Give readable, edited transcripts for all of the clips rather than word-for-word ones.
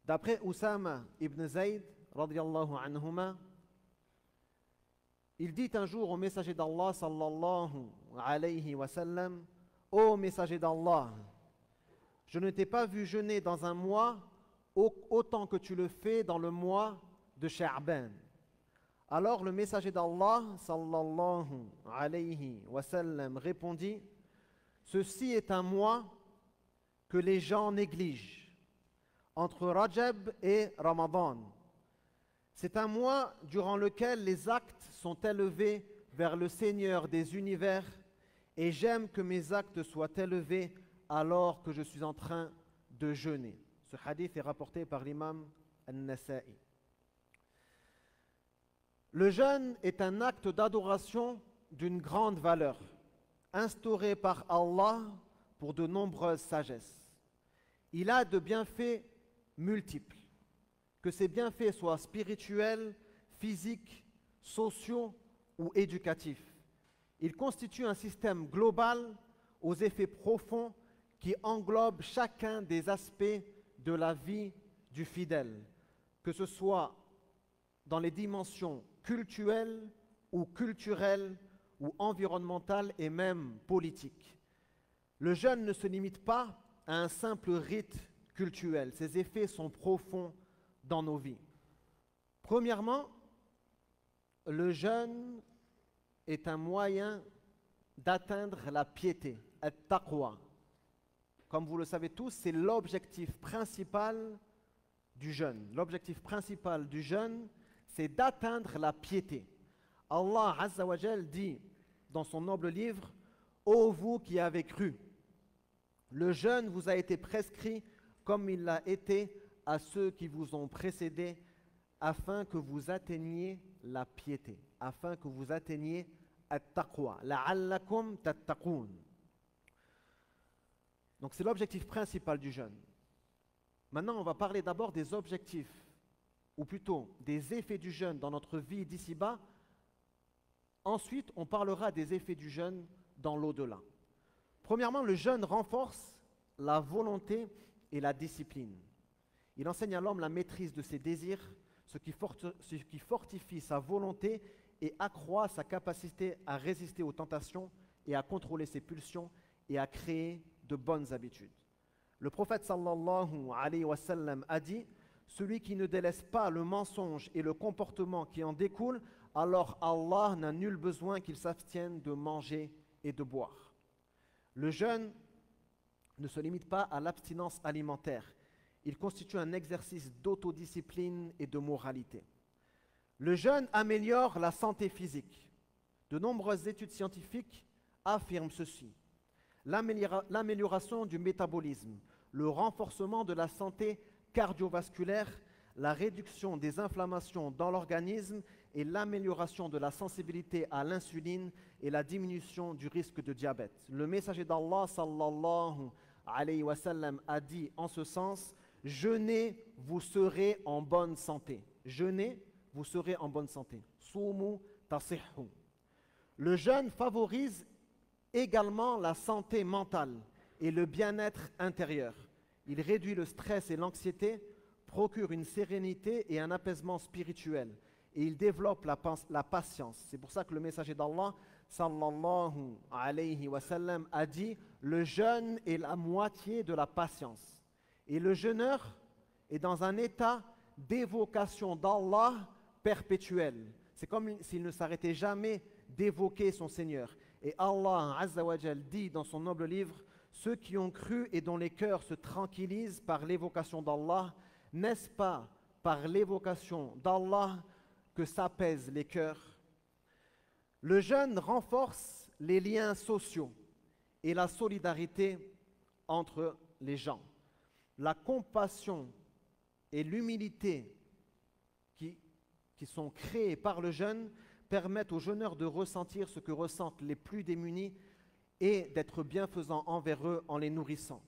D'après Oussama ibn Zayd, radiyallahu anhuma, il dit un jour au messager d'Allah, sallallahu alayhi wa sallam, ô messager d'Allah, je ne t'ai pas vu jeûner dans un mois autant que tu le fais dans le mois de Sha'ban. Alors le messager d'Allah, sallallahu alayhi wa sallam, répondit, ceci est un mois que les gens négligent, entre Rajab et Ramadan. C'est un mois durant lequel les actes sont élevés vers le Seigneur des univers et j'aime que mes actes soient élevés alors que je suis en train de jeûner. Ce hadith est rapporté par l'imam An-Nasa'i. Le jeûne est un acte d'adoration d'une grande valeur, instauré par Allah pour de nombreuses sagesses. Il a de bienfaits multiples, que ces bienfaits soient spirituels, physiques, sociaux ou éducatifs. Il constitue un système global aux effets profonds qui englobe chacun des aspects de la vie du fidèle, que ce soit dans les dimensions cultuelles ou culturelles ou environnementales et même politiques. Le jeûne ne se limite pas à un simple rite cultuel. Ses effets sont profonds dans nos vies. Premièrement, le jeûne est un moyen d'atteindre la piété, at-taqwa. Comme vous le savez tous, c'est l'objectif principal du jeûne. L'objectif principal du jeûne, c'est d'atteindre la piété. Allah Azza wa Jal dit dans son noble livre, ô vous qui avez cru, le jeûne vous a été prescrit comme il l'a été à ceux qui vous ont précédés, afin que vous atteigniez la piété, afin que vous atteigniez at-taqwa, la'allakum tattaqoun. Donc c'est l'objectif principal du jeûne. Maintenant, on va parler d'abord des objectifs, ou plutôt des effets du jeûne dans notre vie d'ici-bas. Ensuite, on parlera des effets du jeûne dans l'au-delà. Premièrement, le jeûne renforce la volonté et la discipline. Il enseigne à l'homme la maîtrise de ses désirs, ce qui fortifie sa volonté et accroît sa capacité à résister aux tentations et à contrôler ses pulsions et à créer de bonnes habitudes. Le prophète sallallahu alayhi wa sallam a dit, celui qui ne délaisse pas le mensonge et le comportement qui en découle, alors Allah n'a nul besoin qu'il s'abstienne de manger et de boire. Le jeûne ne se limite pas à l'abstinence alimentaire. Il constitue un exercice d'autodiscipline et de moralité. Le jeûne améliore la santé physique. De nombreuses études scientifiques affirment ceci. L'amélioration du métabolisme, le renforcement de la santé cardiovasculaire, la réduction des inflammations dans l'organisme et l'amélioration de la sensibilité à l'insuline et la diminution du risque de diabète. Le messager d'Allah sallallahu alayhi wa sallam a dit en ce sens, jeûnez, vous serez en bonne santé. Jeûnez, vous serez en bonne santé. Soumu tasihhu. Le jeûne favorise également la santé mentale et le bien-être intérieur. Il réduit le stress et l'anxiété, procure une sérénité et un apaisement spirituel. Et il développe la patience. C'est pour ça que le messager d'Allah, sallallahu alayhi wa sallam, a dit « Le jeûne est la moitié de la patience. » Et le jeûneur est dans un état d'évocation d'Allah perpétuelle. C'est comme s'il ne s'arrêtait jamais d'évoquer son Seigneur. Et Allah Azza wa Jal dit dans son noble livre, ceux qui ont cru et dont les cœurs se tranquillisent par l'évocation d'Allah, n'est-ce pas par l'évocation d'Allah que s'apaisent les cœurs? Le jeûne renforce les liens sociaux et la solidarité entre les gens. La compassion et l'humilité qui sont créées par le jeûne permettent aux jeûneurs de ressentir ce que ressentent les plus démunis et d'être bienfaisants envers eux en les nourrissant.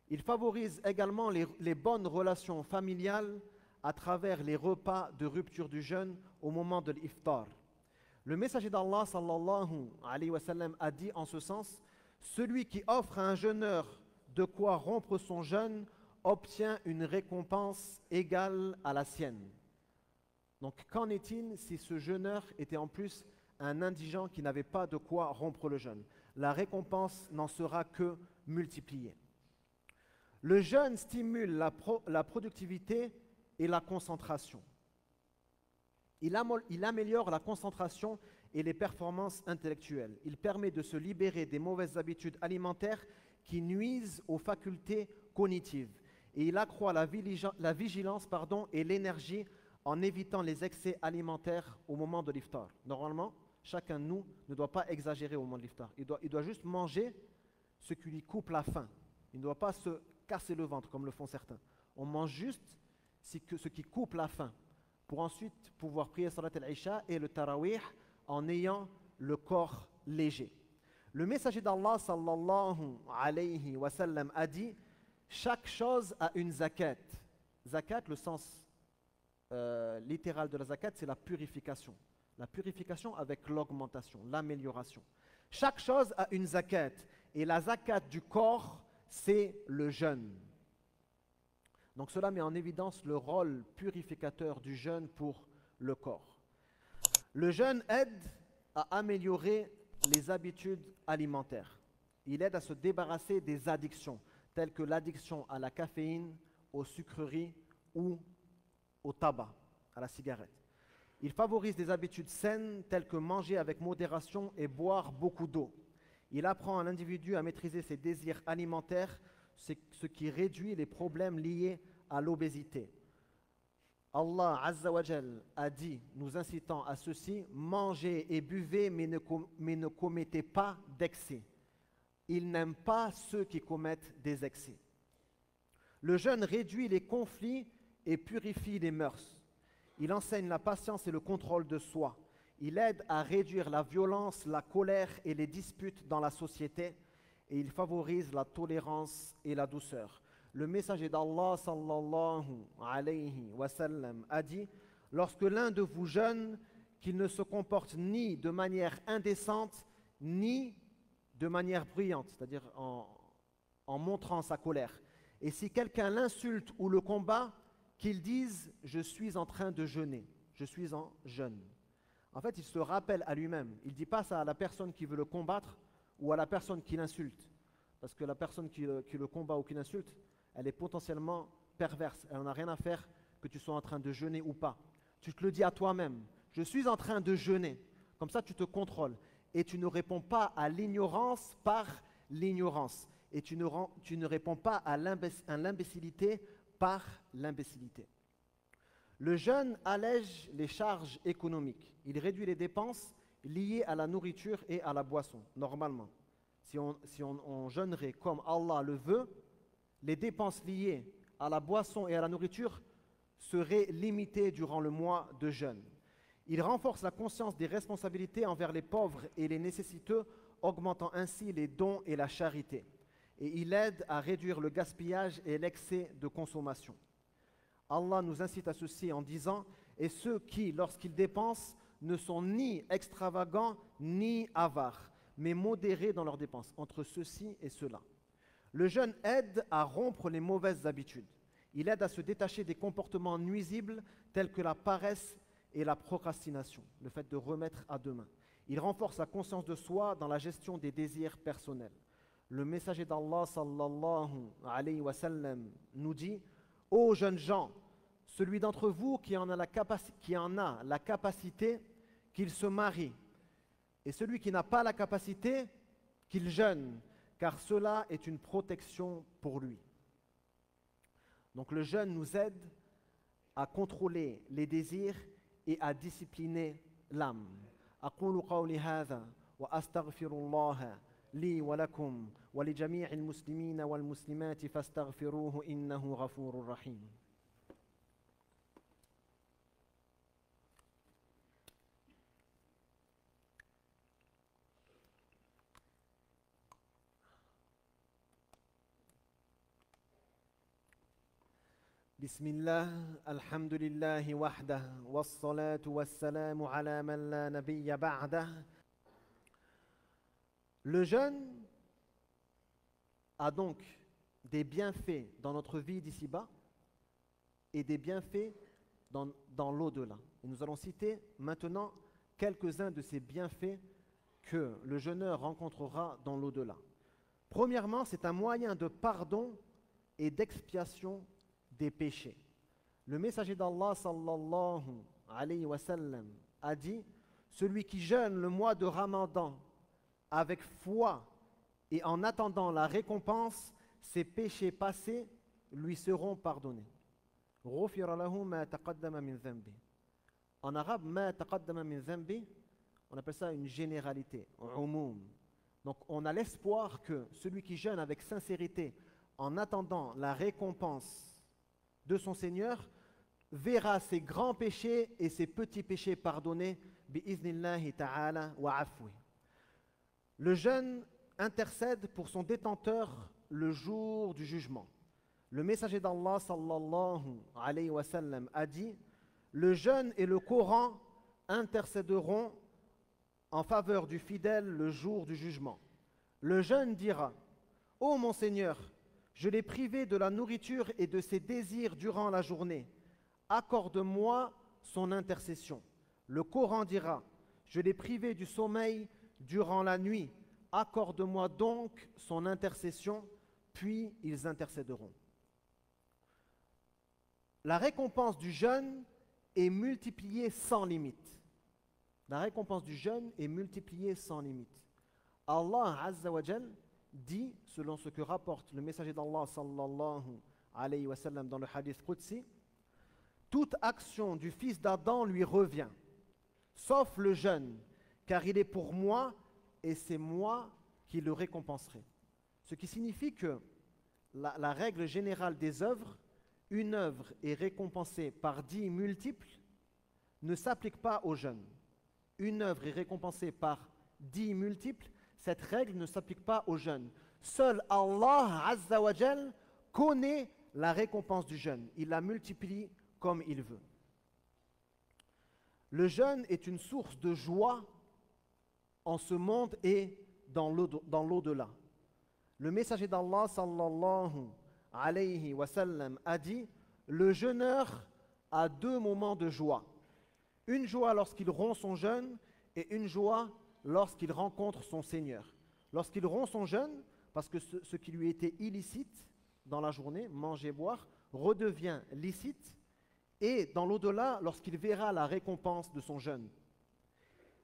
Il favorise également les bonnes relations familiales à travers les repas de rupture du jeûne au moment de l'iftar. Le messager d'Allah sallallahu alayhi wa sallam a dit en ce sens, celui qui offre à un jeûneur de quoi rompre son jeûne obtient une récompense égale à la sienne. Donc qu'en est-il si ce jeûneur était en plus un indigent qui n'avait pas de quoi rompre le jeûne? La récompense n'en sera que multipliée. Le jeûne stimule la productivité et la concentration. Il améliore la concentration et les performances intellectuelles. Il permet de se libérer des mauvaises habitudes alimentaires qui nuisent aux facultés cognitives. Et il accroît la vigilance et l'énergie en évitant les excès alimentaires au moment de l'iftar. Normalement, chacun de nous ne doit pas exagérer au moment de l'iftar. Il doit juste manger ce qui lui coupe la faim. Il ne doit pas se casser le ventre comme le font certains. On mange juste ce qui coupe la faim pour ensuite pouvoir prier Salat al-Isha et le Tarawih en ayant le corps léger. Le messager d'Allah sallallahu alayhi wa sallam a dit: chaque chose a une zakat. Zakat, le sens littéral de la zakat, c'est la purification. La purification avec l'augmentation, l'amélioration. Chaque chose a une zakat. Et la zakat du corps, c'est le jeûne. Donc cela met en évidence le rôle purificateur du jeûne pour le corps. Le jeûne aide à améliorer les habitudes alimentaires. Il aide à se débarrasser des addictions, telles que l'addiction à la caféine, aux sucreries ou au tabac, à la cigarette. Il favorise des habitudes saines, telles que manger avec modération et boire beaucoup d'eau. Il apprend à l'individu à maîtriser ses désirs alimentaires, ce qui réduit les problèmes liés à l'obésité. Allah Azza wa Jal a dit, nous incitant à ceci: mangez et buvez, mais ne commettez pas d'excès. Il n'aime pas ceux qui commettent des excès. Le jeûne réduit les conflits et purifie les mœurs. Il enseigne la patience et le contrôle de soi. Il aide à réduire la violence, la colère et les disputes dans la société, et il favorise la tolérance et la douceur. Le messager d'Allah sallallahu alayhi wa sallam a dit: lorsque l'un de vous jeûne, qu'il ne se comporte ni de manière indécente ni de manière bruyante, c'est-à-dire en montrant sa colère. Et si quelqu'un l'insulte ou le combat, qu'il dise: je suis en train de jeûner, je suis en jeûne. En fait, il se rappelle à lui-même. Il ne dit pas ça à la personne qui veut le combattre ou à la personne qui l'insulte. Parce que la personne qui le combat ou qui l'insulte, elle est potentiellement perverse. Elle n'en a rien à faire que tu sois en train de jeûner ou pas. Tu te le dis à toi-même: je suis en train de jeûner. Comme ça, tu te contrôles. Et tu ne réponds pas à l'ignorance par l'ignorance. Et tu ne réponds pas à l'imbécilité par l'imbécilité. Le jeûne allège les charges économiques. Il réduit les dépenses liées à la nourriture et à la boisson, normalement. Si on jeûnerait comme Allah le veut, les dépenses liées à la boisson et à la nourriture seraient limitées durant le mois de jeûne. Il renforce la conscience des responsabilités envers les pauvres et les nécessiteux, augmentant ainsi les dons et la charité. Et il aide à réduire le gaspillage et l'excès de consommation. Allah nous incite à ceci en disant: et ceux qui, lorsqu'ils dépensent, ne sont ni extravagants ni avares, mais modérés dans leurs dépenses, entre ceci et cela. Le jeûne aide à rompre les mauvaises habitudes. Il aide à se détacher des comportements nuisibles tels que la paresse et la procrastination, le fait de remettre à demain. Il renforce la conscience de soi dans la gestion des désirs personnels. Le messager d'Allah sallallahu alayhi wa sallam nous dit: ô jeunes gens, celui d'entre vous qui en a la capacité, qu'il se marie, et celui qui n'a pas la capacité, qu'il jeûne, car cela est une protection pour lui. Donc le jeûne nous aide à contrôler les désirs et à discipliner l'âme. أقول قولي هذا وأستغفر الله لي ولكم ولجميع المسلمين والمسلمات فاستغفروه إنه غفور رحيم. بسم الله الحمد لله وحده والصلاة والسلام على من لا نبي بعده. Le jeûne a donc des bienfaits dans notre vie d'ici-bas et des bienfaits dans l'au-delà. Et nous allons citer maintenant quelques-uns de ces bienfaits que le jeûneur rencontrera dans l'au-delà. Premièrement, c'est un moyen de pardon et d'expiation des péchés. Le messager d'Allah sallallahu alayhi wa sallam a dit: celui qui jeûne le mois de Ramadan avec foi et en attendant la récompense, ses péchés passés lui seront pardonnés. غُفِرَ لَهُ مَا تَقَدَّمَ مِنْ ذَنْبِهِ. En arabe, مَا تَقَدَّمَ مِنْ ذَنْبِهِ, on appelle ça une généralité, umum. Donc on a l'espoir que celui qui jeûne avec sincérité en attendant la récompense de son Seigneur verra ses grands péchés et ses petits péchés pardonnés bi'iznillahi ta'ala wa afwi. Le jeûne intercède pour son détenteur le jour du jugement. Le messager d'Allah sallallahu alayhi wa sallam a dit: le jeûne et le Coran intercéderont en faveur du fidèle le jour du jugement. Le jeûne dira: ô mon Seigneur, je l'ai privé de la nourriture et de ses désirs durant la journée. Accorde-moi son intercession. Le Coran dira: je l'ai privé du sommeil durant la nuit. Accorde-moi donc son intercession. Puis ils intercéderont. La récompense du jeûne est multipliée sans limite. La récompense du jeûne est multipliée sans limite. Allah Azza wa Jal dit, selon ce que rapporte le messager d'Allah sallallahu alayhi wa sallam dans le hadith Qudsi: toute action du fils d'Adam lui revient, sauf le jeûne, car il est pour moi et c'est moi qui le récompenserai. Ce qui signifie que la règle générale des œuvres, une œuvre est récompensée par 10 multiples, ne s'applique pas au jeûne. Une œuvre est récompensée par 10 multiples, cette règle ne s'applique pas au jeûne. Seul Allah Azza wa Jal connaît la récompense du jeûne. Il la multiplie comme il veut. Le jeûne est une source de joie en ce monde et dans l'au-delà. Le messager d'Allah sallallahu alayhi wa sallam a dit: le jeûneur a 2 moments de joie. Une joie lorsqu'il rompt son jeûne et une joie lorsqu'il rencontre son Seigneur. Lorsqu'il rompt son jeûne, parce que ce qui lui était illicite dans la journée, manger, boire, redevient licite, et dans l'au-delà, lorsqu'il verra la récompense de son jeûne.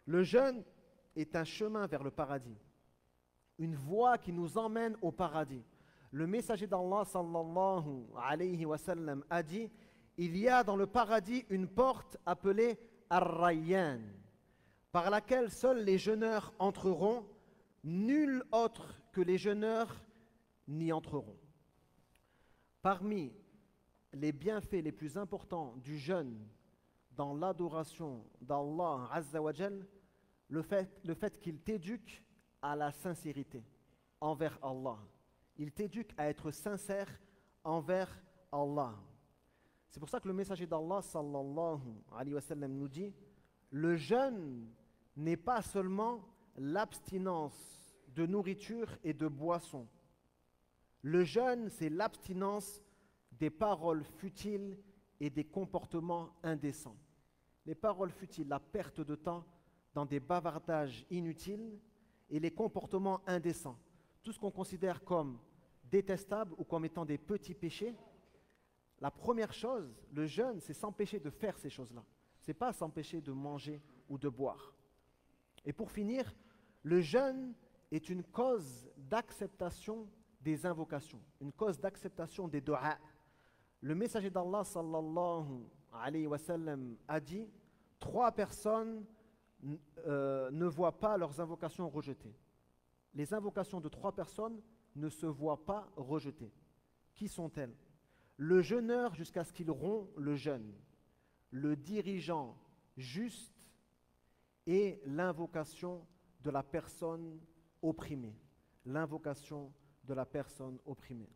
Le jeûne est un chemin vers le paradis, une voie qui nous emmène au paradis. Le messager d'Allah sallallahu alayhi wa sallam a dit: il y a dans le paradis une porte appelée Ar-Rayyan, par laquelle seuls les jeûneurs entreront, nul autre que les jeûneurs n'y entreront. Parmi les bienfaits les plus importants du jeûne dans l'adoration d'Allah Azza wa Jal, le fait qu'il t'éduque à la sincérité envers Allah. Il t'éduque à être sincère envers Allah. C'est pour ça que le messager d'Allah sallallahu alayhi wa sallam nous dit: le jeûne n'est pas seulement l'abstinence de nourriture et de boisson. Le jeûne, c'est l'abstinence des paroles futiles et des comportements indécents. Les paroles futiles, la perte de temps dans des bavardages inutiles, et les comportements indécents, tout ce qu'on considère comme détestable ou comme étant des petits péchés. La première chose, le jeûne, c'est s'empêcher de faire ces choses-là. Ce n'est pas s'empêcher de manger ou de boire. Et pour finir, le jeûne est une cause d'acceptation des invocations, une cause d'acceptation des du'a. Le messager d'Allah sallallahu alayhi wa sallam a dit: 3 personnes ne voient pas leurs invocations rejetées. Les invocations de 3 personnes ne se voient pas rejetées. Qui sont-elles? Le jeûneur jusqu'à ce qu'il rompt le jeûne, le dirigeant juste et l'invocation de la personne opprimée. L'invocation de la personne opprimée.